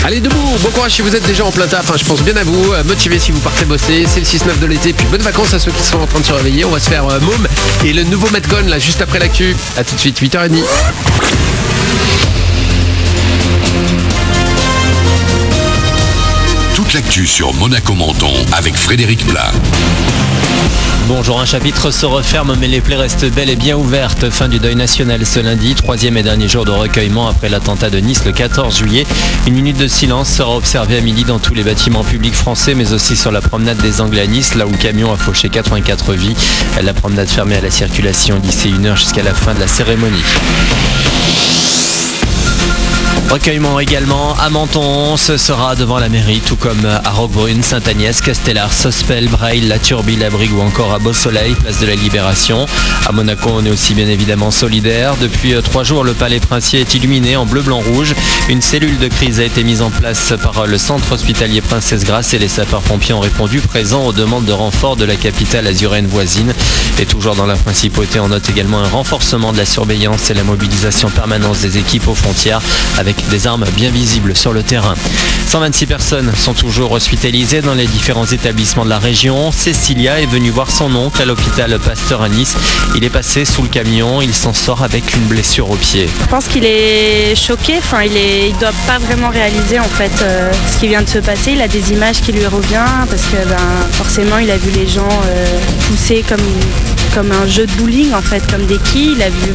Allez, debout, bon courage si vous êtes déjà en plein taf, je pense bien à vous, motivé si vous partez bosser, c'est le 6-9 de l'été, puis bonnes vacances à ceux qui sont en train de se réveiller. On va se faire Môme et le nouveau Metcon là juste après l'actu. A tout de suite, 8h30. Toute l'actu sur Monaco Menton avec Frédéric Plat. Bonjour, un chapitre se referme mais les plaies restent bel et bien ouvertes. Fin du deuil national ce lundi, troisième et dernier jour de recueillement après l'attentat de Nice le 14 juillet. Une minute de silence sera observée à midi dans tous les bâtiments publics français mais aussi sur la promenade des Anglais à Nice, là où le camion a fauché 84 vies. La promenade fermée à la circulation d'ici 1 heure jusqu'à la fin de la cérémonie. Recueillement également à Menton, ce sera devant la mairie, tout comme à Roquebrune, Sainte-Agnès, Castellar, Sospel, Breil, La Turbie, La Brigue ou encore à Beau-Soleil, place de la Libération. À Monaco, on est aussi bien évidemment solidaire. Depuis 3 jours, le palais princier est illuminé en bleu, blanc, rouge. Une cellule de crise a été mise en place par le centre hospitalier Princesse Grasse et les sapeurs-pompiers ont répondu présents aux demandes de renfort de la capitale azuréenne voisine. Et toujours dans la principauté, on note également un renforcement de la surveillance et la mobilisation permanente des équipes aux frontières avec des armes bien visibles sur le terrain. 126 personnes sont toujours hospitalisées dans les différents établissements de la région. Cécilia est venue voir son oncle à l'hôpital Pasteur à Nice. Il est passé sous le camion, il s'en sort avec une blessure au pied. Je pense qu'il est choqué, il doit pas vraiment réaliser en fait ce qui vient de se passer. Il a des images qui lui reviennent parce que forcément il a vu les gens pousser comme un jeu de bowling en fait, comme des quilles. Il a vu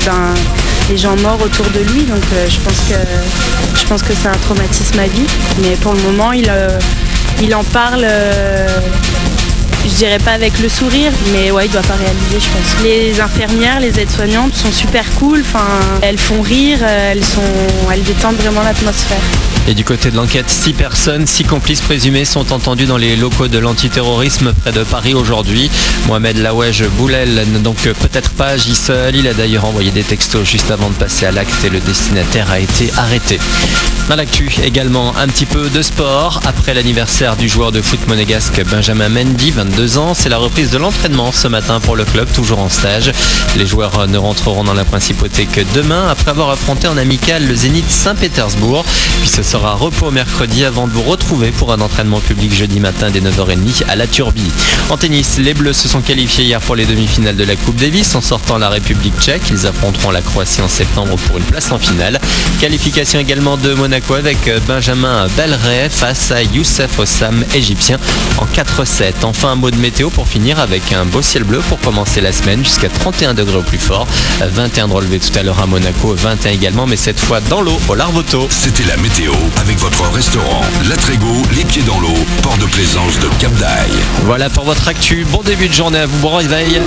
les gens morts autour de lui, donc je pense que c'est un traumatisme à vie. Mais pour le moment, il en parle, je dirais pas avec le sourire, mais ouais, il doit pas réaliser, je pense. Les infirmières, les aides-soignantes sont super cool, elles font rire, elles détendent vraiment l'atmosphère. Et du côté de l'enquête, 6 personnes, 6 complices présumés sont entendus dans les locaux de l'antiterrorisme près de Paris aujourd'hui. Mohamed Laouej Boulel n'a donc peut-être pas agi seul. Il a d'ailleurs envoyé des textos juste avant de passer à l'acte et le destinataire a été arrêté. Dans l'actu, également un petit peu de sport. Après l'anniversaire du joueur de foot monégasque Benjamin Mendy, 22 ans, c'est la reprise de l'entraînement ce matin pour le club, toujours en stage. Les joueurs ne rentreront dans la principauté que demain après avoir affronté en amical le Zénith Saint-Pétersbourg. Puis ce sera repos mercredi avant de vous retrouver pour un entraînement public jeudi matin dès 9h30 à La Turbie. En tennis, les Bleus se sont qualifiés hier pour les demi-finales de la Coupe Davis en sortant la République tchèque. Ils affronteront la Croatie en septembre pour une place en finale. Qualification également de Monaco avec Benjamin Belleret face à Youssef Ossam, égyptien, en 4-7. Enfin, un mot de météo pour finir avec un beau ciel bleu pour commencer la semaine jusqu'à 31 degrés au plus fort. 21 de relevé tout à l'heure à Monaco, 21 également, mais cette fois dans l'eau au Larvoto. C'était la météo avec votre restaurant La Trégo, les pieds dans l'eau, port de plaisance de Cap d'Aille. Voilà pour votre actu. Bon début de journée à vous, bon réveil.